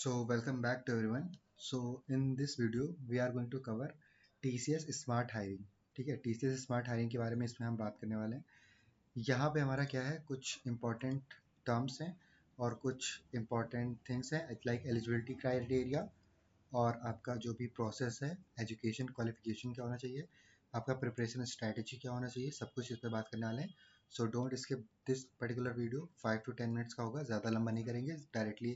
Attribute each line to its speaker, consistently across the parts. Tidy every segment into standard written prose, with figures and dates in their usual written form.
Speaker 1: Welcome back to everyone. In this video we are going to cover TCS Smart Hiring. ठीक है, TCS Smart Hiring के बारे में इसमें हम बात करने वाले हैं. यहाँ पे हमारा क्या है, कुछ important terms हैं और कुछ important things हैं like eligibility criteria और आपका जो भी process है, education qualification क्या होना चाहिए, आपका preparation strategy क्या होना चाहिए, सब कुछ इस पे बात करने वाले हैं. So don't skip this particular video. 5 to 10 minutes का होगा, ज़्यादा लंबा नहीं करेंगे. Directly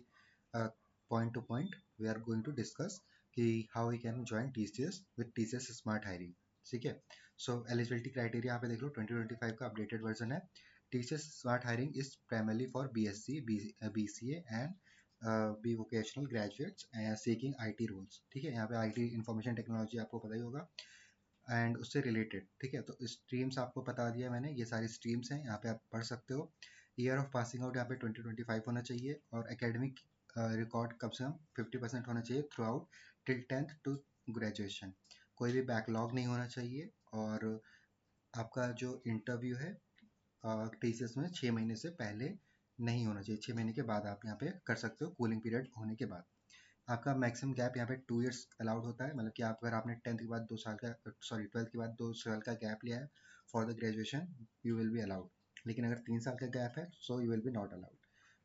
Speaker 1: point to point we are going to discuss कि how we can join TCS with TCS Smart Hiring. ठीक है, सो एलिजिबिलिटी क्राइटेरिया यहाँ पे देख लो, 2025 का अपडेटेड वर्जन है. TCS Smart Hiring is primarily for BSc, BCA and B vocational graduates seeking IT roles. ठीक है, यहाँ पे IT इंफॉर्मेशन टेक्नोलॉजी आपको पता ही होगा एंड उससे रिलेटेड. ठीक है, तो स्ट्रीम्स आपको बता दिया मैंने, ये सारी स्ट्रीम्स हैं, यहाँ पे आप पढ़ सकते हो. ईयर ऑफ पासिंग आउट यहाँ पे 2025 होना चाहिए और एकेडमिक रिकॉर्ड कम से कम 50% होना चाहिए throughout till 10th to graduation. कोई भी बैकलॉग नहीं होना चाहिए और आपका जो इंटरव्यू है TCS में 6 महीने से पहले नहीं होना चाहिए. 6 महीने के बाद आप यहाँ पे कर सकते हो, कूलिंग पीरियड होने के बाद. आपका मैक्सिमम गैप यहाँ पे 2 इयर्स अलाउड होता है, मतलब कि आप अगर आपने 10th के बाद 2 साल का 12th के बाद 2 साल का गैप लिया है for the graduation, you will be allowed. लेकिन अगर 3 साल का गैप है so you will be not allowed.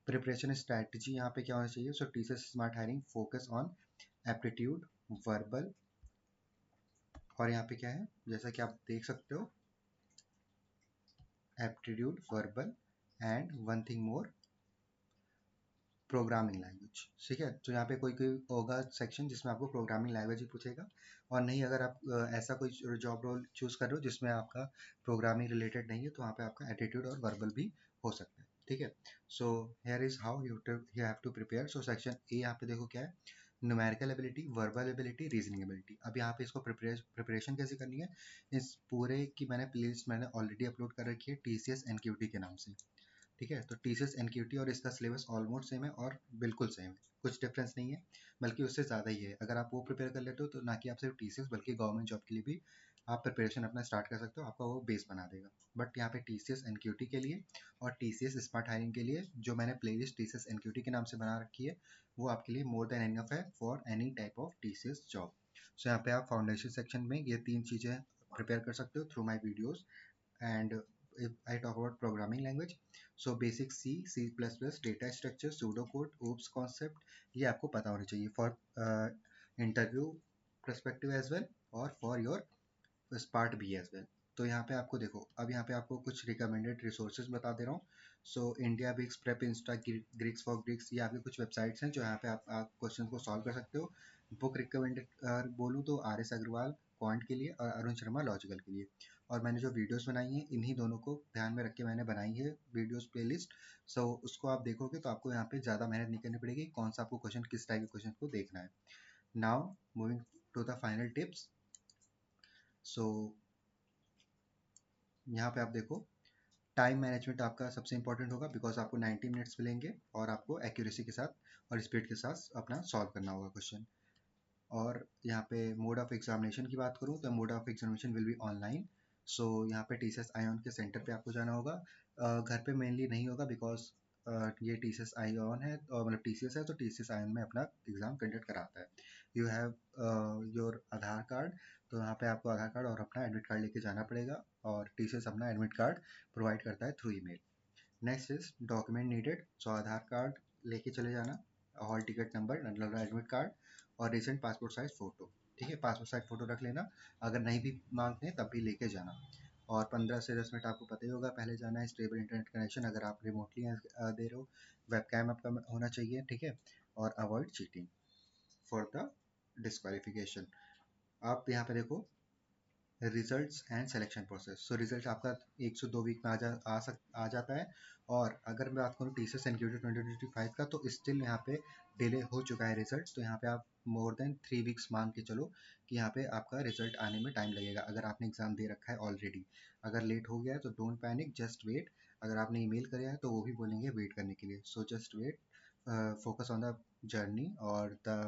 Speaker 1: Preparation strategy यहाँ पे क्या होना चाहिए, सो TCS smart hiring focus on aptitude, verbal और यहाँ पे क्या है, जैसा कि आप देख सकते हो, aptitude, verbal and one thing more, programming language. ठीक है, तो यहाँ पे कोई कोई होगा सेक्शन जिसमें आपको प्रोग्रामिंग लैंग्वेज ही पूछेगा और नहीं, अगर आप ऐसा कोई जॉब रोल चूज कर रहे हो जिसमें आपका प्रोग्रामिंग रिलेटेड नहीं है तो वहाँ पे आपका एटीट्यूड और वर्बल भी हो सकता है. ठीक है, so here is how you have to prepare. So section A यहाँ पे देखो क्या है, numerical ability, verbal ability, reasoning ability. अब यहाँ पे इसको प्रिपरेशन कैसे करनी है, इस पूरे की मैंने प्लेलिस्ट मैंने ऑलरेडी अपलोड कर रखी है TCS NQT के नाम से. ठीक है, तो TCS NQT और इसका सिलेबस ऑलमोस्ट सेम है और बिल्कुल सेम है, कुछ डिफरेंस नहीं है, बल्कि उससे ज़्यादा ही है. अगर आप वो प्रिपेयर कर लेते हो तो ना कि आप सिर्फ TCS बल्कि गवर्नमेंट जॉब के लिए भी आप प्रिपरेशन अपना स्टार्ट कर सकते हो, आपका वो बेस बना देगा. बट यहाँ पे TCS NQT के लिए और TCS स्मार्ट हायरिंग के लिए जो मैंने प्लेलिस्ट TCS NQT के नाम से बना रखी है वो आपके लिए मोर देन एनफ है for any type of TCS job. So यहाँ पे आप फाउंडेशन सेक्शन में ये 3 चीज़ें प्रिपेयर कर सकते हो through my videos. And if I talk about programming language, so basic C, C++, data structure, pseudocode, OOPS concept, ये आपको पता होना चाहिए for interview perspective as well और for your part B as well. तो यहाँ पे आपको देखो, अब यहाँ पे आपको कुछ रिकमेंडेड रिसोर्सेज बता दे रहा हूँ. So IndiaBIX, PrepInsta, geeks for geeks, ये आपके कुछ वेबसाइट्स हैं जो यहाँ पे आप क्वेश्चन को सॉल्व कर सकते हो. बुक रिकमेंडेड बोलूँ तो RS अग्रवाल क्वांट के लिए और अरुण शर्मा लॉजिकल के लिए. और मैंने जो वीडियोस बनाई हैं इन्हीं दोनों को ध्यान में रख के मैंने बनाई है वीडियोस प्लेलिस्ट. सो उसको आप देखोगे तो आपको यहाँ पे ज़्यादा मेहनत नहीं करनी पड़ेगी, कौन सा आपको क्वेश्चन, किस टाइप के क्वेश्चन को देखना है. Now moving to the final tips. So यहाँ पे आप देखो, टाइम मैनेजमेंट आपका सबसे इंपॉर्टेंट होगा बिकॉज आपको 90 मिनट्स मिलेंगे और आपको एक्यूरेसी के साथ और स्पीड के साथ अपना सॉल्व करना होगा क्वेश्चन. और यहाँ पे मोड ऑफ एग्जामिनेशन की बात करूँ तो mode of examination will be online. So यहाँ पे TCS आईऑन के सेंटर पे आपको जाना होगा. घर पे मेनली नहीं होगा बिकॉज ये TCS आईऑन है और मतलब TCS है तो TCS आईऑन में अपना एग्ज़ाम कंडक्ट कराता है. You have your Aadhaar card, तो यहाँ पे आपको आधार कार्ड और अपना एडमिट कार्ड लेके जाना पड़ेगा और TCS अपना एडमिट कार्ड प्रोवाइड करता है through email. Next is document needed. So Aadhaar card लेके चले जाना, hall ticket number, admit card और रिसेंट पासपोर्ट साइज फ़ोटो. ठीक है, पासपोर्ट साइज फ़ोटो रख लेना, अगर नहीं भी मांगते हैं तब भी लेके जाना. और 15 से 10 मिनट आपको पता ही होगा पहले जाना है. स्टेबल इंटरनेट कनेक्शन, अगर आप रिमोटली दे रहे हो, वेबकैम आपका होना चाहिए. ठीक है, और avoid cheating for the disqualification. आप यहाँ पे देखो results and selection process. So result आपका 1 से 2 वीक में आ जाता है. और अगर मैं बात करूँ TCS NQT 2025 का तो स्टिल यहाँ पे डिले हो चुका है रिजल्ट. तो यहाँ पे आप मोर देन 3 वीक्स मान के चलो कि यहाँ पे आपका रिजल्ट आने में टाइम लगेगा अगर आपने एग्जाम दे रखा है ऑलरेडी. अगर लेट हो गया है तो डोंट पैनिक, जस्ट वेट. अगर आपने ईमेल कराया है तो वो भी बोलेंगे वेट करने के लिए. So just wait, focus on the journey और the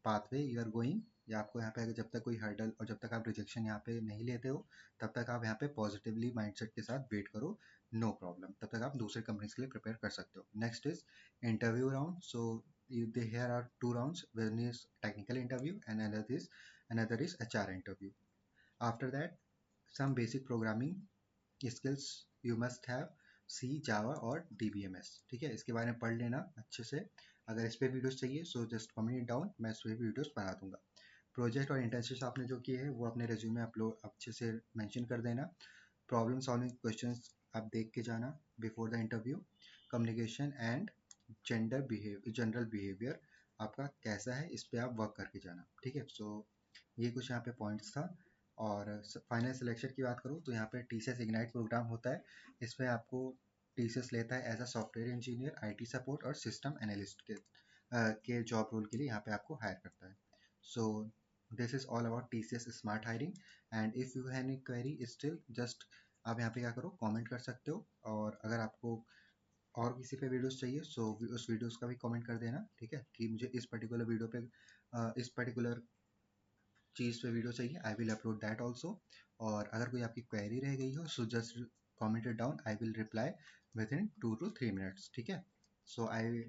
Speaker 1: pathway you are going. या आपको यहाँ पे अगर जब तक कोई हर्डल और जब तक आप रिजेक्शन यहाँ पे नहीं लेते हो तब तक आप यहाँ पे पॉजिटिवली माइंडसेट के साथ वेट करो, नो प्रॉब्लम. तब तक आप दूसरे कंपनीज के लिए प्रिपेयर कर सकते हो. Next is interview round. So here are two rounds. One is technical interview and another is HR interview. After that, some basic programming skills you must have C Java और DBMS। ठीक है, इसके बारे में पढ़ लेना अच्छे से। अगर इस पर वीडियोस चाहिए सो जस्ट कमेंट डाउन, मैं इस पर वीडियोस बना दूंगा। प्रोजेक्ट और इंटर्नशिप आपने जो किए हैं वो अपने रिज्यूमे अपलोड अच्छे से मेंशन कर देना। प्रॉब्लम सॉल्विंग क्वेश्चंस आप देख के जाना before the interview. Communication and general behaviour आपका कैसा है, इस पे आप वर्क करके जाना। ठीक है, सो ये कुछ यहाँ पे पॉइंट्स था। और फाइनल सिलेक्शन की बात करूँ तो यहाँ पे TCS इग्नाइट प्रोग्राम होता है। इसमें आपको TCS लेता है as a software engineer, IT support और सिस्टम एनालिस्ट के जॉब रोल के लिए यहाँ पे आपको हायर करता है। So this is all about TCS smart hiring. And if you have any query still just आप यहाँ पे क्या करो, कमेंट कर सकते हो। और अगर आपको और किसी पे वीडियोस चाहिए सो उस वीडियोस का भी कमेंट कर देना। ठीक है, कि मुझे इस पर्टिकुलर वीडियो पे इस पर्टिकुलर चीज़ पे वीडियो चाहिए, I will upload that also. और अगर कोई आपकी क्वेरी रह गई हो so just comment it down, I will reply with in 2 to 3 minutes। ठीक है, सो आई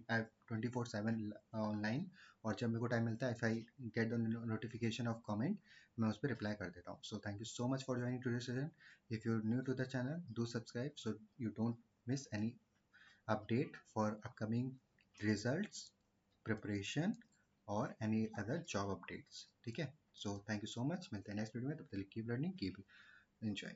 Speaker 1: 24/7 ऑनलाइन। और जब मेरे को टाइम मिलता है, if I get the notification of comment, मैं उस पर रिप्लाई कर देता हूँ। So thank you so much for joining to this session. If you are new to the channel, do subscribe so you don't miss any update for upcoming results, preparation और any other job updates। ठीक है, so thank you so much, मिलते हैं next video में, तब तक keep learning, keep enjoy.